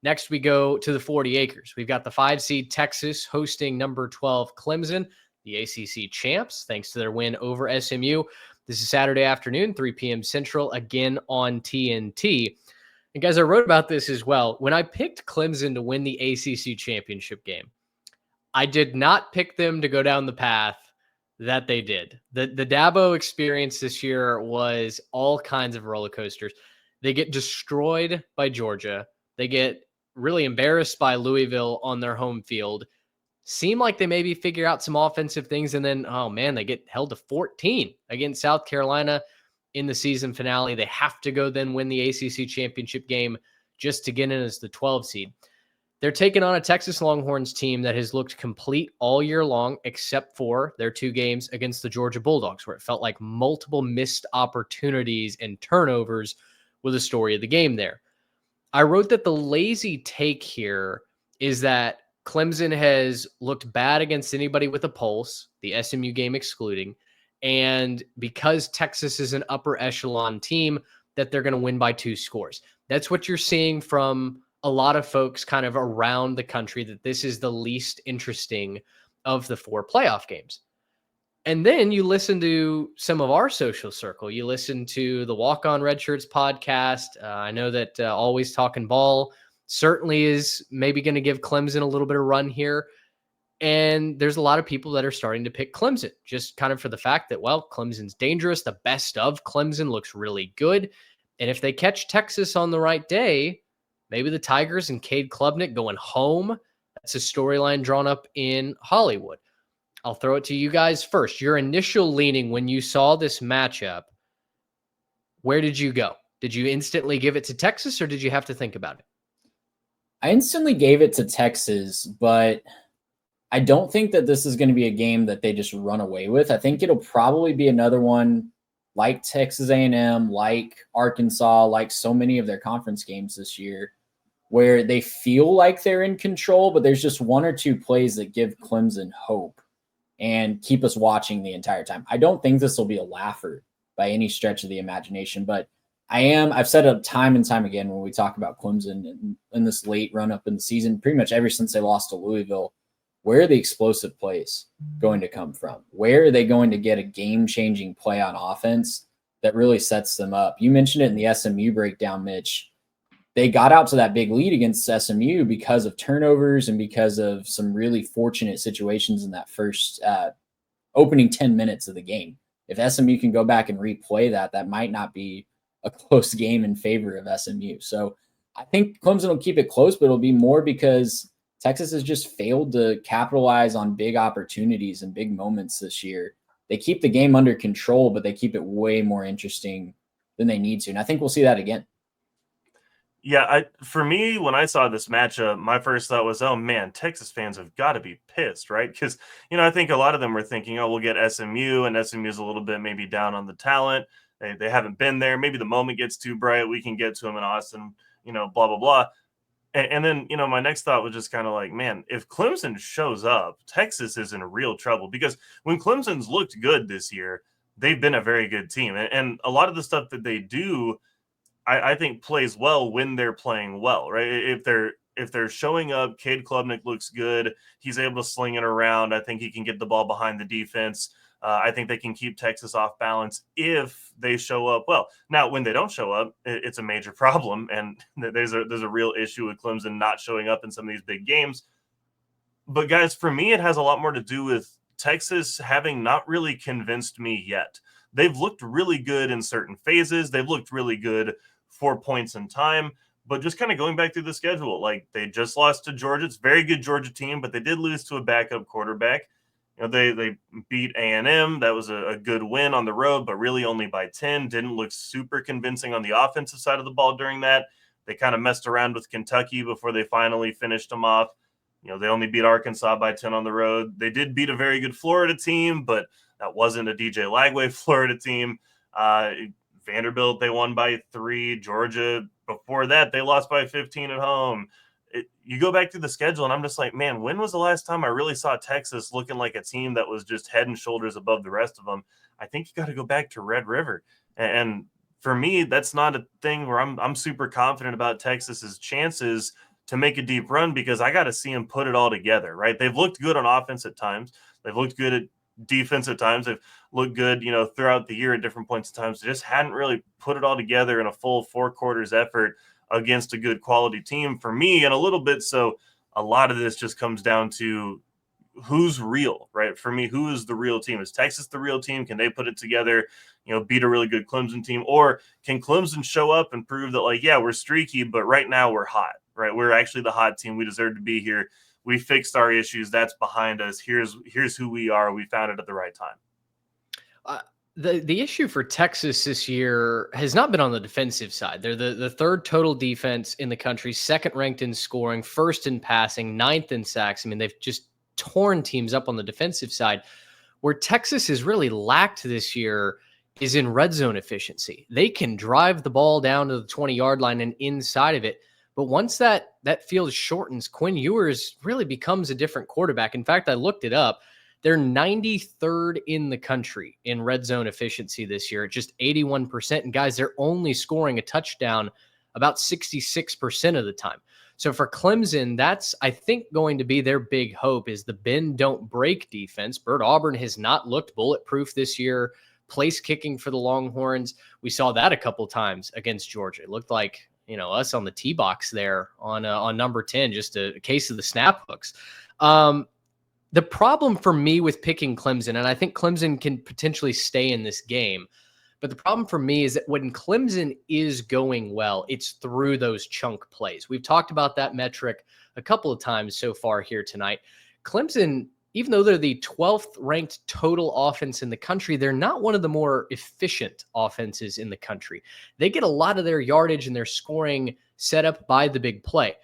Next, we go to the 40 acres. We've got the 5 seed Texas hosting number 12 Clemson, the ACC champs, thanks to their win over SMU. This is Saturday afternoon, 3 p.m. Central, again on TNT. And guys, I wrote about this as well. When I picked Clemson to win the ACC championship game, I did not pick them to go down the path that they did. The Dabo experience this year was all kinds of roller coasters. They get destroyed by Georgia. They get really embarrassed by Louisville on their home field. Seem like they maybe figure out some offensive things, and then, oh man, they get held to 14 against South Carolina in the season finale. They have to go then win the ACC championship game just to get in as the 12 seed. They're taking on a Texas Longhorns team that has looked complete all year long, except for their 2 games against the Georgia Bulldogs, where it felt like multiple missed opportunities and turnovers were the story of the game there. I wrote that the lazy take here is that Clemson has looked bad against anybody with a pulse, the SMU game excluding, and because Texas is an upper echelon team, that they're going to win by 2 scores. That's what you're seeing from a lot of folks kind of around the country, that this is the least interesting of the 4 playoff games. And then you listen to some of our social circle. You listen to the Walk On Red Shirts podcast. I know that Always Talking Ball certainly is maybe going to give Clemson a little bit of run here. And there's a lot of people that are starting to pick Clemson just kind of for the fact that, well, Clemson's dangerous. The best of Clemson looks really good. And if they catch Texas on the right day, maybe the Tigers and Cade Klubnik going home. That's a storyline drawn up in Hollywood. I'll throw it to you guys first. Your initial leaning when you saw this matchup, where did you go? Did you instantly give it to Texas, or did you have to think about it? I instantly gave it to Texas, but I don't think that this is going to be a game that they just run away with. I think it'll probably be another one like Texas A&M, like Arkansas, like so many of their conference games this year, where they feel like they're in control, but there's just 1 or 2 plays that give Clemson hope and keep us watching the entire time. I don't think this will be a laugher by any stretch of the imagination, but I've said it time and time again when we talk about Clemson in this late run up in the season, pretty much ever since they lost to Louisville, where are the explosive plays going to come from? Where are they going to get a game-changing play on offense that really sets them up? You mentioned it in the SMU breakdown, Mitch. They got out to that big lead against SMU because of turnovers and because of some really fortunate situations in that first opening 10 minutes of the game. If SMU can go back and replay that, that might not be a close game in favor of SMU. So I think Clemson will keep it close, but it'll be more because Texas has just failed to capitalize on big opportunities and big moments this year. They keep the game under control, but they keep it way more interesting than they need to. And I think we'll see that again. Yeah, for me, when I saw this matchup, my first thought was, oh, man, Texas fans have got to be pissed, right? Because, I think a lot of them were thinking, oh, we'll get SMU, and SMU's a little bit maybe down on the talent. They haven't been there. Maybe the moment gets too bright. We can get to them in Austin, blah, blah, blah. And then, my next thought was just kind of like, man, if Clemson shows up, Texas is in real trouble. Because when Clemson's looked good this year, they've been a very good team. And a lot of the stuff that they do, I think plays well when they're playing well, right? If they're showing up, Cade Klubnik looks good. He's able to sling it around. I think he can get the ball behind the defense. I think they can keep Texas off balance if they show up well. Now, when they don't show up, it's a major problem, and there's a real issue with Clemson not showing up in some of these big games. But guys, for me, it has a lot more to do with Texas having not really convinced me yet. They've looked really good in certain phases. They've looked really good 4 points in time, but just kind of going back through the schedule, like they just lost to Georgia. It's a very good Georgia team, but they did lose to a backup quarterback. They beat A&M. That was a good win on the road, but really only by 10. Didn't look super convincing on the offensive side of the ball during that. They kind of messed around with Kentucky before they finally finished them off. They only beat Arkansas by 10 on the road. They did beat a very good Florida team, but that wasn't a DJ Lagway Florida team. Vanderbilt, they won by 3. Georgia, before that, they lost by 15 at home. You go back to the schedule, and I'm just like, man, when was the last time I really saw Texas looking like a team that was just head and shoulders above the rest of them? I think you got to go back to Red River. And for me, that's not a thing where I'm super confident about Texas's chances to make a deep run because I got to see them put it all together, right? They've looked good on offense at times. They've looked good at defense at times. They've looked good, throughout the year at different points in times. They just hadn't really put it all together in a full 4 quarters effort against a good quality team for me. And a little bit, so a lot of this just comes down to who's real, right? For me, who is the real team? Is Texas the real team? Can they put it together, beat a really good Clemson team? Or can Clemson show up and prove that, like, yeah, we're streaky, but right now we're hot, right? We're actually the hot team. We deserve to be here. We fixed our issues. That's behind us. Here's who we are. We found it at the right time. The issue for Texas this year has not been on the defensive side. They're the third total defense in the country, second ranked in scoring, first in passing, ninth in sacks. I mean, they've just torn teams up on the defensive side. Where Texas has really lacked this year is in red zone efficiency. They can drive the ball down to the 20-yard line and inside of it. But once that field shortens, Quinn Ewers really becomes a different quarterback. In fact, I looked it up. They're 93rd in the country in red zone efficiency this year at just 81%. And guys, they're only scoring a touchdown about 66% of the time. So for Clemson, that's, I think, going to be their big hope is the bend don't break defense. Bert Auburn has not looked bulletproof this year. Place kicking for the Longhorns. We saw that a couple times against Georgia. It looked like, us on the tee box there on number 10, just a case of the snap hooks. The problem for me with picking Clemson, and I think Clemson can potentially stay in this game, but the problem for me is that when Clemson is going well, it's through those chunk plays. We've talked about that metric a couple of times so far here tonight. Clemson, even though they're the 12th ranked total offense in the country, they're not one of the more efficient offenses in the country. They get a lot of their yardage and their scoring set up by the big play.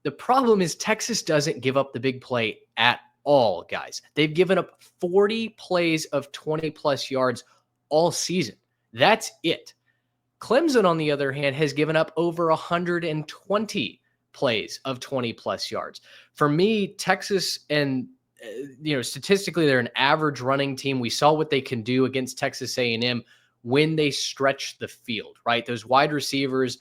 The problem is Texas doesn't give up the big play at all, guys. They've given up 40 plays of 20-plus yards all season. That's it. Clemson, on the other hand, has given up over 120 plays of 20-plus yards. For me, Texas and statistically, they're an average running team. We saw what they can do against Texas A&M when they stretch the field, right? Those wide receivers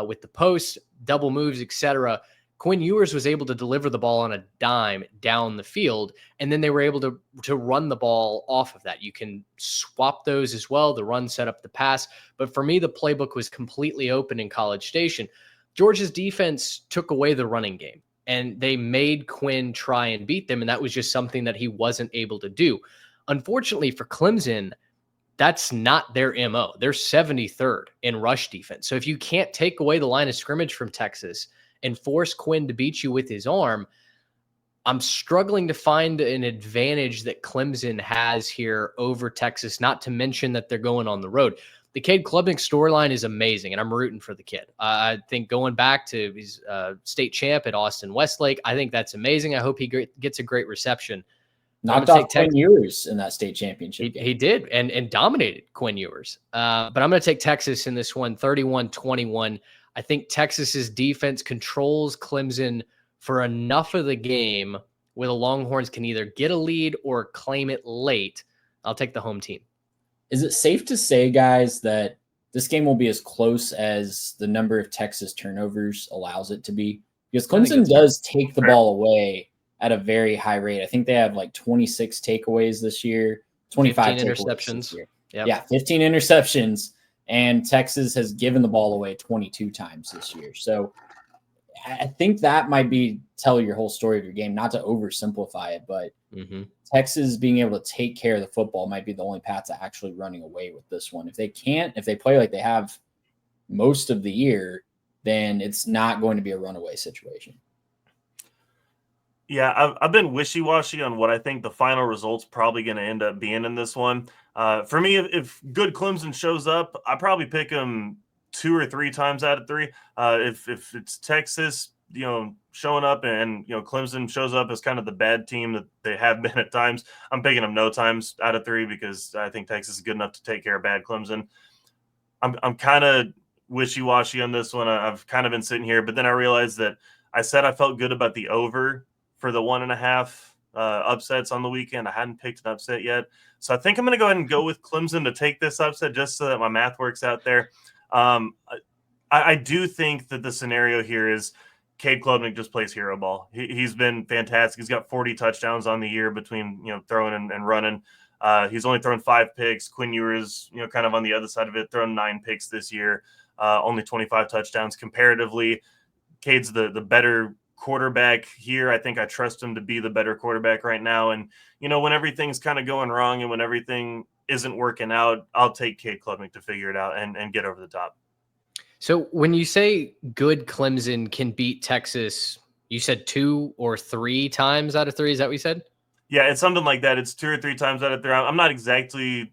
with the post, double moves, etc. Quinn Ewers was able to deliver the ball on a dime down the field, and then they were able to run the ball off of that. You can swap those as well. The run set up the pass. But for me, the playbook was completely open in College Station. Georgia's defense took away the running game, and they made Quinn try and beat them, and that was just something that he wasn't able to do. Unfortunately for Clemson, that's not their MO. They're 73rd in rush defense. So if you can't take away the line of scrimmage from Texas and force Quinn to beat you with his arm, I'm struggling to find an advantage that Clemson has here over Texas, not to mention that they're going on the road. The Cade Klubnik storyline is amazing, and I'm rooting for the kid. I think going back to his state champ at Austin Westlake, I think that's amazing. I hope he gets a great reception. Knocked off Quinn Ewers in that state championship game. He did, and dominated Quinn Ewers. But I'm going to take Texas in this one, 31-21. I think Texas's defense controls Clemson for enough of the game where the Longhorns can either get a lead or claim it late. I'll take the home team. Is it safe to say, guys, that this game will be as close as the number of Texas turnovers allows it to be? Because Clemson does take the ball away at a very high rate. I think they have like 26 takeaways this year, 25 interceptions. Yep. Yeah, 15 interceptions. And Texas has given the ball away 22 times this year. So I think that might tell your whole story of your game, not to oversimplify it, but Texas being able to take care of the football might be the only path to actually running away with this one. If they play like they have most of the year, then it's not going to be a runaway situation. Yeah, I've been wishy-washy on what I think the final result's probably going to end up being in this one. For me, if good Clemson shows up, I probably pick them 2 or 3 times out of 3. If it's Texas, showing up and Clemson shows up as kind of the bad team that they have been at times, I'm picking them no times out of 3 because I think Texas is good enough to take care of bad Clemson. I'm kind of wishy-washy on this one. I've kind of been sitting here, but then I realized that I said I felt good about the over for the 1.5 upsets on the weekend. I hadn't picked an upset yet. So I think I'm going to go ahead and go with Clemson to take this upset just so that my math works out there. I do think that the scenario here is Cade Klubnik just plays hero ball. He's been fantastic. He's got 40 touchdowns on the year between, throwing and running. He's only thrown 5 picks. Quinn Ewers, kind of on the other side of it, thrown 9 picks this year, only 25 touchdowns. Comparatively, Cade's the better quarterback here. I think I trust him to be the better quarterback right now. And, when everything's kind of going wrong and when everything isn't working out, I'll take Cade Klubnik to figure it out and get over the top. So when you say good Clemson can beat Texas, you said 2 or 3 times out of 3. Is that what you said? Yeah, it's something like that. It's 2 or 3 times out of 3. I'm not exactly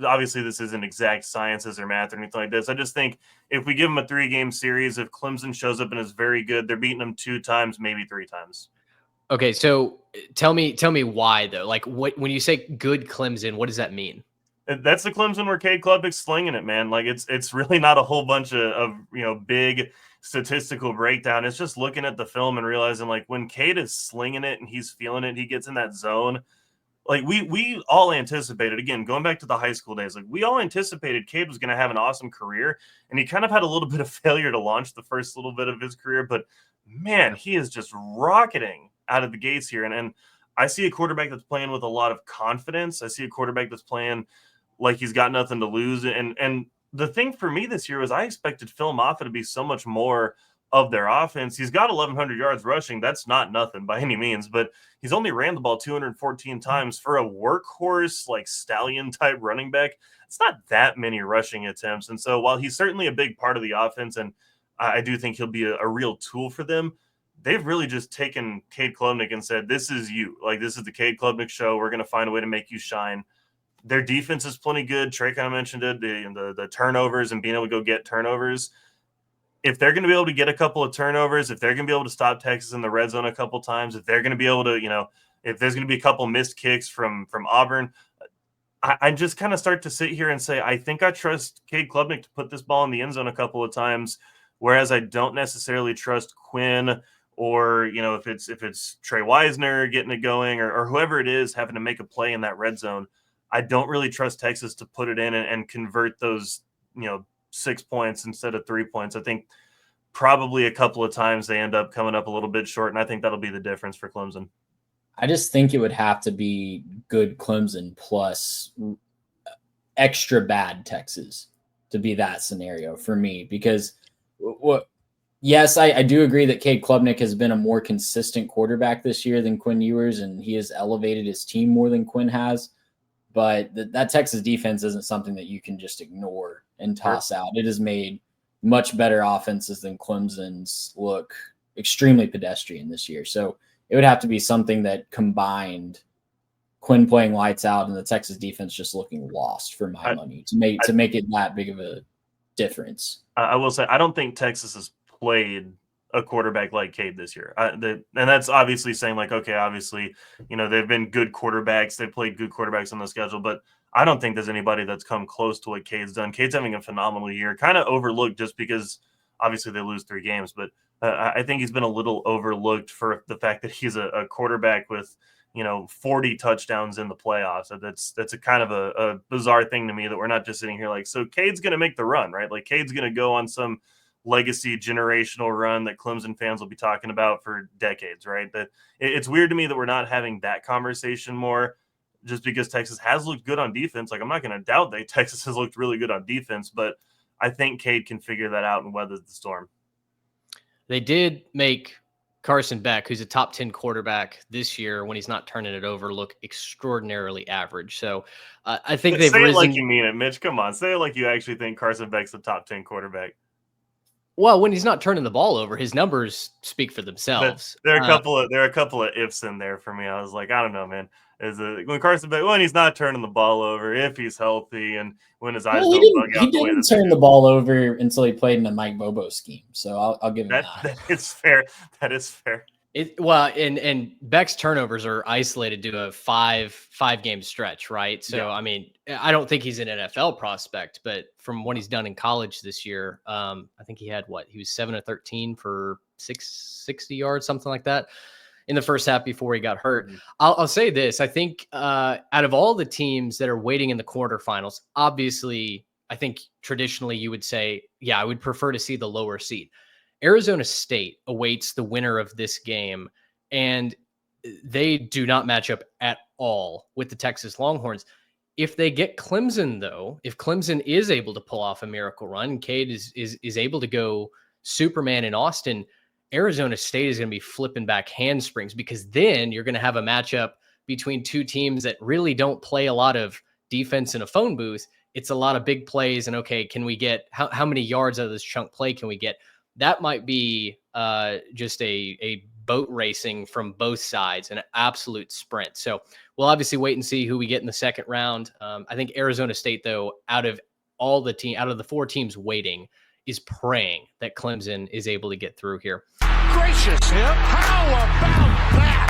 obviously this isn't exact sciences or math or anything like this. I just think if we give them a 3-game series, if Clemson shows up and is very good, they're beating them 2 times, maybe 3 times. Okay, so tell me why though. Like when you say good Clemson, what does that mean? That's the Clemson where Cade Klubnik's slinging it, man. Like it's really not a whole bunch of big statistical breakdown. It's just looking at the film and realizing like when Cade is slinging it and he's feeling it, he gets in that zone. Like we all anticipated, again, going back to the high school days, like we all anticipated Cade was going to have an awesome career, and he kind of had a little bit of failure to launch the first little bit of his career, but man, he is just rocketing out of the gates here. And I see a quarterback that's playing with a lot of confidence. I see a quarterback that's playing like he's got nothing to lose. And the thing for me this year was I expected Phil Moffitt to be so much more of their offense. He's got 1,100 yards rushing. That's not nothing by any means, but he's only ran the ball 214 times for a workhorse, like stallion type running back. It's not that many rushing attempts. And so while he's certainly a big part of the offense, and I do think he'll be a real tool for them, they've really just taken Cade Klubnik and said, this is you. Like, this is the Cade Klubnik show. We're going to find a way to make you shine. Their defense is plenty good. Trey kind of mentioned it, the turnovers and being able to go get turnovers. If they're going to be able to get a couple of turnovers, if they're going to be able to stop Texas in the red zone a couple times, if they're going to be able to, if there's going to be a couple missed kicks from Auburn, I just kind of start to sit here and say, I think I trust Cade Klubnik to put this ball in the end zone a couple of times, whereas I don't necessarily trust Quinn or, if it's Trey Wisner getting it going or whoever it is having to make a play in that red zone. I don't really trust Texas to put it in and convert those, 6 points instead of 3 points. I think probably a couple of times they end up coming up a little bit short, and I think that'll be the difference for Clemson. I just think it would have to be good Clemson plus extra bad Texas to be that scenario for me, because yes, I do agree that Cade Klubnik has been a more consistent quarterback this year than Quinn Ewers, and he has elevated his team more than Quinn has. But that Texas defense isn't something that you can just ignore and toss out. It has made much better offenses than Clemson's look extremely pedestrian this year. So it would have to be something that combined Quinn playing lights out and the Texas defense just looking lost for my money to make it that big of a difference. I will say I don't think Texas has played a quarterback like Cade this year. And that's obviously saying like, okay, obviously, they've been good quarterbacks. They've played good quarterbacks on the schedule, but I don't think there's anybody that's come close to what Cade's done. Cade's having a phenomenal year, kind of overlooked just because obviously they lose 3 games, but I think he's been a little overlooked for the fact that he's a quarterback with, 40 touchdowns in the playoffs. That's a kind of a bizarre thing to me that we're not just sitting here like, so Cade's going to make the run, right? Like Cade's going to go on some legacy generational run that Clemson fans will be talking about for decades, right? That it's weird to me that we're not having that conversation more, just because Texas has looked good on defense. Like, I'm not going to doubt that Texas has looked really good on defense, but I think Cade can figure that out and weather the storm. They did make Carson Beck, who's a top 10 quarterback this year, when he's not turning it over, look extraordinarily average. So I think they've risen. Say it like you mean it, Mitch. Come on. Say it like you actually think Carson Beck's the top 10 quarterback. Well, when he's not turning the ball over, his numbers speak for themselves. There are a couple of ifs in there for me. I was like, I don't know, man. When Carson Beck, when he's not turning the ball over, if he's healthy, and when his eyes don't bug out. He didn't turn the ball over until he played in a Mike Bobo scheme. So I'll give him that. That is fair. That is fair. And Beck's turnovers are isolated to a five game stretch, right? So, yeah. I mean, I don't think he's an NFL prospect, but from what he's done in college this year, I think he had he was 7 of 13 for 660 yards, something like that, in the first half before he got hurt. Mm-hmm. I'll say this. I think out of all the teams that are waiting in the quarterfinals, obviously, I think traditionally you would say, yeah, I would prefer to see the lower seed. Arizona State awaits the winner of this game, and they do not match up at all with the Texas Longhorns. If they get Clemson, though, if Clemson is able to pull off a miracle run, and Cade is able to go Superman in Austin, Arizona State is going to be flipping back handsprings, because then you're going to have a matchup between two teams that really don't play a lot of defense in a phone booth. It's a lot of big plays, and okay, can we get how many yards out of this chunk play can we get? That might be just a boat racing from both sides, an absolute sprint. So we'll obviously wait and see who we get in the second round. I think Arizona State, though, out of the 4 teams waiting, is praying that Clemson is able to get through here. Gracious him! How about that?